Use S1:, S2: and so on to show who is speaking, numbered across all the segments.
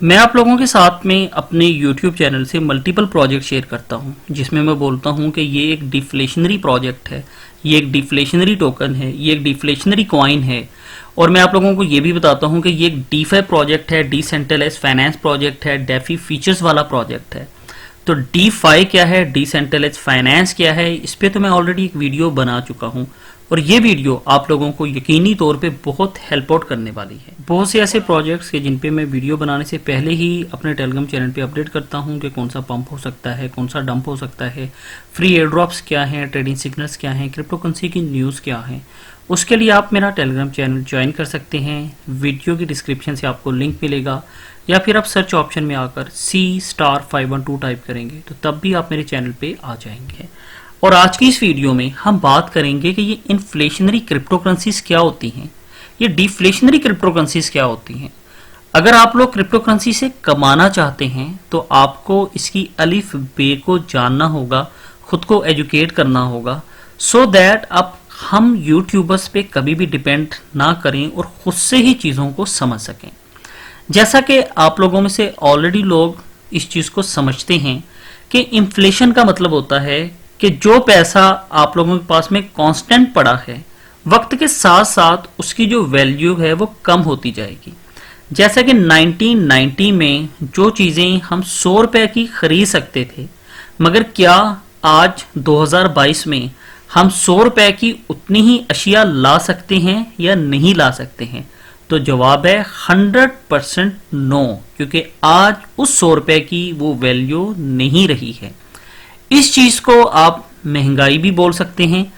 S1: मैं आप लोगों के साथ में अपने YouTube चैनल से मल्टीपल प्रोजेक्ट शेयर करता हूं, जिसमें मैं बोलता हूं कि ये एक डिफ्लेशनरी प्रोजेक्ट है, ये एक डिफ्लेशनरी टोकन है, ये एक डिफ्लेशनरी कॉइन है। और मैं आप लोगों को ये भी बताता हूं कि ये एक डीफाई प्रोजेक्ट है, डिसेंट्रलाइज्ड फाइनेंस प्रोजेक्ट है, डेफी फीचर्स वाला प्रोजेक्ट है। तो डीफाई क्या है, डिसेंट्रलाइज्ड फाइनेंस क्या है, इस पे तो मैं ऑलरेडी एक वीडियो बना चुका हूं और ये वीडियो आप लोगों को यकीनी तौर पे बहुत हेल्प आउट करने वाली है। बहुत से ऐसे प्रोजेक्ट्स के जिन पे मैं वीडियो बनाने से पहले ही अपने टेलीग्राम चैनल पे अपडेट करता हूं कि कौन सा पंप हो सकता है, कौन सा डंप हो सकता है, फ्री एयर ड्रॉप्स क्या हैं, ट्रेडिंग सिग्नल्स क्या हैं, क्रिप्टोकरेंसी की न्यूज़ क्या है। उसके लिए आप मेरा टेलीग्राम चैनल ज्वाइन कर सकते हैं। वीडियो की डिस्क्रिप्शन से आपको लिंक मिलेगा या फिर आप सर्च ऑप्शन में आकर C*512 टाइप करेंगे तो तब भी आप मेरे चैनल पे आ जाएंगे। और आज की इस वीडियो में हम बात करेंगे कि ये इन्फ्लेशनरी क्रिप्टोकरेंसीज क्या होती हैं, ये डिफ्लेशनरी क्रिप्टोकरेंसीज क्या होती हैं। अगर आप लोग क्रिप्टोकरेंसी से कमाना चाहते हैं तो आपको इसकी अलिफ बे को जानना होगा, खुद को एजुकेट करना होगा, सो दैट आप हम यूट्यूबर्स पे कभी भी डिपेंड ना करें और खुद से ही चीज़ों को समझ सकें। जैसा कि आप लोगों में से ऑलरेडी लोग इस चीज़ को समझते हैं कि इन्फ्लेशन का मतलब होता है कि जो पैसा आप लोगों के पास में कांस्टेंट पड़ा है, वक्त के साथ साथ उसकी जो वैल्यू है वो कम होती जाएगी। जैसा कि 1990 में जो चीज़ें हम 100 रुपए की खरीद सकते थे, मगर क्या आज 2022 में हम 100 रुपए की उतनी ही अशिया ला सकते हैं या नहीं ला सकते हैं? तो जवाब है 100% नो, क्योंकि आज उस 100 रुपए की वो वैल्यू नहीं रही है। इस चीज को आप महंगाई भी बोल सकते हैं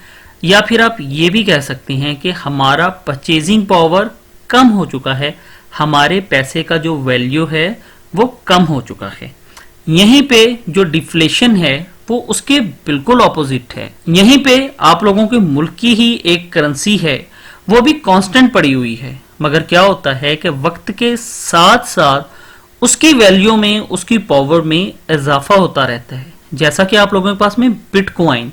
S1: या फिर आप ये भी कह सकते हैं कि हमारा परचेजिंग पावर कम हो चुका है, हमारे पैसे का जो वैल्यू है वो कम हो चुका है। यहीं पे जो डिफ्लेशन है वो उसके बिल्कुल ऑपोजिट है। यहीं पे आप लोगों के मुल्क की ही एक करेंसी है, वो भी कांस्टेंट पड़ी हुई है, मगर क्या होता है कि वक्त के साथ साथ उसकी वैल्यू में, उसकी पावर में इजाफा होता रहता है। जैसा कि आप लोगों के पास में बिटकॉइन,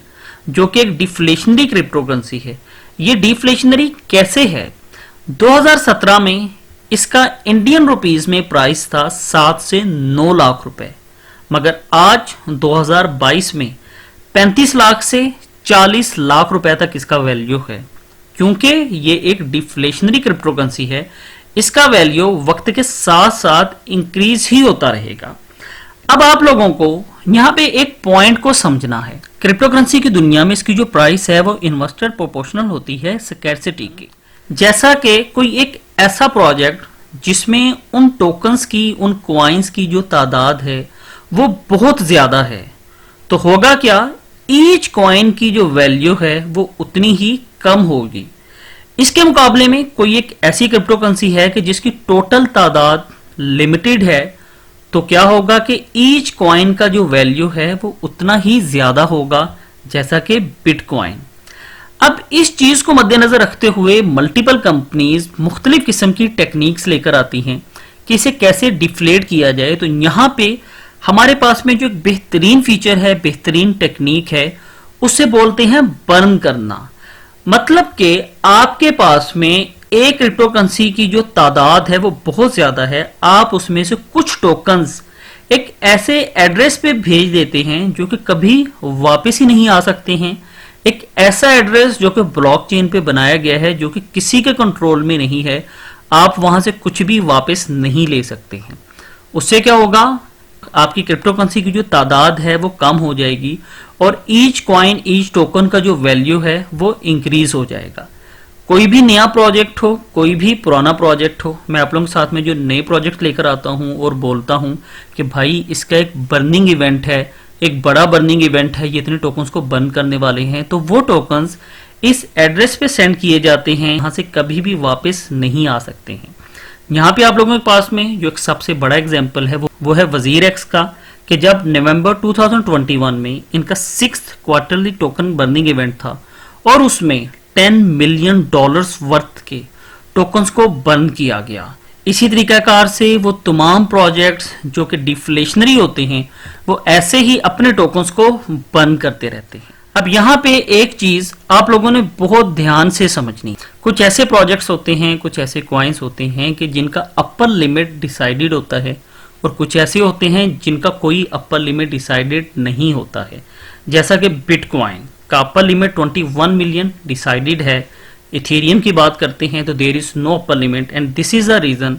S1: जो कि एक डिफ्लेशनरी क्रिप्टोकरेंसी है, ये डिफ्लेशनरी कैसे है? 2017 में इसका इंडियन रुपीस में प्राइस था 7 से 9 लाख रुपए, मगर आज 2022 में 35 लाख से 40 लाख रुपए तक इसका वैल्यू है। क्योंकि ये एक डिफ्लेशनरी क्रिप्टोकरेंसी है, इसका वैल्यू वक्त के साथ साथ इंक्रीज ही होता रहेगा। अब आप लोगों को यहाँ पे एक पॉइंट को समझना है। क्रिप्टोकरेंसी की दुनिया में इसकी जो प्राइस है वो इन्वर्सली प्रोपोर्शनल होती है स्कैर्सिटी की। जैसा कि कोई एक ऐसा प्रोजेक्ट जिसमें उन टोकन्स की, उन कॉइन्स की जो तादाद है वो बहुत ज्यादा है, तो होगा क्या, ईच कॉइन की जो वैल्यू है वो उतनी ही कम होगी। इसके मुकाबले में कोई एक ऐसी क्रिप्टोकरेंसी है कि जिसकी टोटल तादाद लिमिटेड है, तो क्या होगा कि ईच कॉइन का जो वैल्यू है वो उतना ही ज्यादा होगा, जैसा कि बिटकॉइन। अब इस चीज को मद्देनजर रखते हुए मल्टीपल कंपनीज मुख्तलिफ किस्म की टेक्निक्स लेकर आती हैं कि इसे कैसे डिफ्लेट किया जाए। तो यहाँ पे हमारे पास में जो एक बेहतरीन फीचर है, बेहतरीन टेक्निक है, उसे बोलते हैं बर्न करना। मतलब कि आपके पास में एक क्रिप्टोकरेंसी की जो तादाद है वो बहुत ज्यादा है, आप उसमें से कुछ टोकन्स एक ऐसे एड्रेस पे भेज देते हैं जो कि कभी वापस ही नहीं आ सकते हैं। एक ऐसा एड्रेस जो कि ब्लॉकचेन पे बनाया गया है, जो कि किसी के कंट्रोल में नहीं है, आप वहां से कुछ भी वापस नहीं ले सकते हैं। उससे क्या होगा, आपकी क्रिप्टोकरेंसी की जो तादाद है वो कम हो जाएगी और ईच कॉइन, ईच टोकन का जो वैल्यू है वो इंक्रीज हो जाएगा। कोई भी नया प्रोजेक्ट हो, कोई भी पुराना प्रोजेक्ट हो, मैं आप लोगों के साथ में जो नए प्रोजेक्ट लेकर आता हूं और बोलता हूं कि भाई इसका एक बर्निंग इवेंट है, एक बड़ा बर्निंग इवेंट है, ये इतने टोकन्स को बर्न करने वाले हैं, तो वो टोकन्स इस एड्रेस पे सेंड किए जाते हैं, यहां से कभी भी वापस नहीं आ सकते हैं। यहाँ पे आप लोगों के पास में जो एक सबसे बड़ा एग्जाम्पल है वो है वजीर एक्स का, कि जब नवंबर 2021 में इनका 6th quarterly token burning event था और उसमें $10 मिलियन वर्थ के टोकन्स को बर्न किया गया। इसी तरीकाकार से वो तमाम प्रोजेक्ट्स जो कि डिफ्लेशनरी होते हैं वो ऐसे ही अपने टोकन्स को बर्न करते रहते हैं। अब यहाँ पे एक चीज आप लोगों ने बहुत ध्यान से समझनी, कुछ ऐसे प्रोजेक्ट्स होते हैं, कुछ ऐसे कॉइन्स होते हैं कि जिनका अपर लिमिट डिसाइडेड होता है और कुछ ऐसे होते हैं जिनका कोई अपर लिमिट डिसाइडेड नहीं होता है। जैसा कि बिटकॉइन का अपर लिमिट 21 मिलियन डिसाइडेड है। इथेरियम की बात करते हैं तो there is no upper limit and this is the reason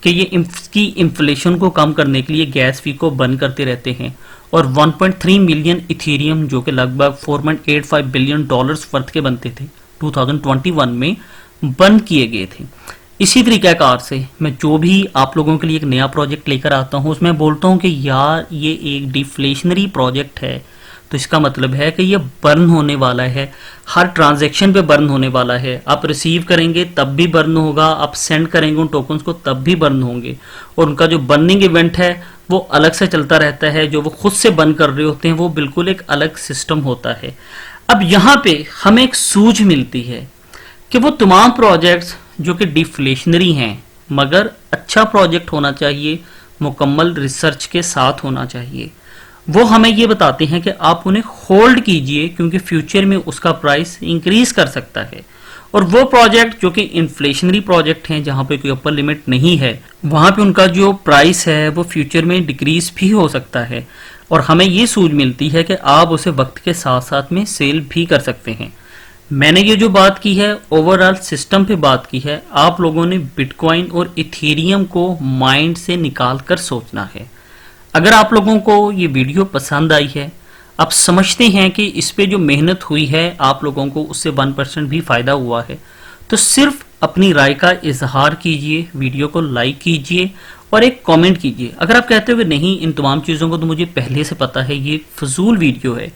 S1: कि ये इसकी इन्फ्लेशन को कम करने के लिए गैस फी को बंद करते रहते हैं और 1.3 मिलियन इथेरियम जो कि लगभग 4.85 बिलियन डॉलर्स वर्थ के बनते थे 2021 में बंद किए गए थे। इसी तरीक़ाकार से मैं जो भी आप लोगों के लिए एक नया प्रोजेक्ट लेकर आता हूँ उसमें बोलता हूँ कि यार ये एक डिफ्लेशनरी प्रोजेक्ट है, तो इसका मतलब है कि ये बर्न होने वाला है, हर ट्रांजैक्शन पे बर्न होने वाला है। आप रिसीव करेंगे तब भी बर्न होगा, आप सेंड करेंगे उन टोकन्स को तब भी बर्न होंगे, और उनका जो बर्निंग इवेंट है वो अलग से चलता रहता है। जो वो खुद से बर्न कर रहे होते हैं वो बिल्कुल एक अलग सिस्टम होता है। अब यहाँ पे हमें एक सूझ मिलती है कि वो तमाम प्रोजेक्ट्स जो कि डिफ्लेशनरी हैं मगर अच्छा प्रोजेक्ट होना चाहिए, मुकम्मल रिसर्च के साथ होना चाहिए, वो हमें ये बताते हैं कि आप उन्हें होल्ड कीजिए क्योंकि फ्यूचर में उसका प्राइस इंक्रीज कर सकता है। और वो प्रोजेक्ट जो कि इन्फ्लेशनरी प्रोजेक्ट हैं जहां पे कोई अपर लिमिट नहीं है वहां पे उनका जो प्राइस है वो फ्यूचर में डिक्रीज भी हो सकता है और हमें ये सूझ मिलती है कि आप उसे वक्त के साथ साथ में सेल भी कर सकते हैं। मैंने ये जो बात की है ओवरऑल सिस्टम पे बात की है, आप लोगों ने बिटकॉइन और इथेरियम को माइंड से निकाल कर सोचना है। अगर आप लोगों को ये वीडियो पसंद आई है, आप समझते हैं कि इस पे जो मेहनत हुई है आप लोगों को उससे 1% भी फायदा हुआ है, तो सिर्फ अपनी राय का इजहार कीजिए, वीडियो को लाइक कीजिए और एक कमेंट कीजिए। अगर आप कहते हो नहीं इन तमाम चीज़ों को तो मुझे पहले से पता है, ये फजूल वीडियो है,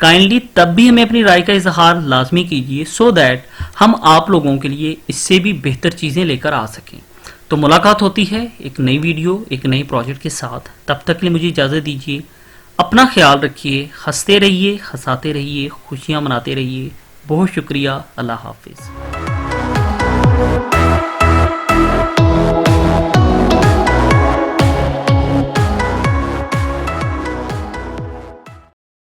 S1: काइंडली तब भी हमें अपनी राय का इजहार लाजमी कीजिए सो दैट हम आप लोगों के लिए इससे भी बेहतर चीज़ें लेकर आ सकें। तो मुलाकात होती है एक नई वीडियो एक नई प्रोजेक्ट के साथ। तब तक के लिए मुझे इजाज़त दीजिए। अपना ख्याल रखिए, हंसते रहिए, हंसाते रहिए, खुशियाँ मनाते रहिए। बहुत शुक्रिया। अल्लाह हाफिज़।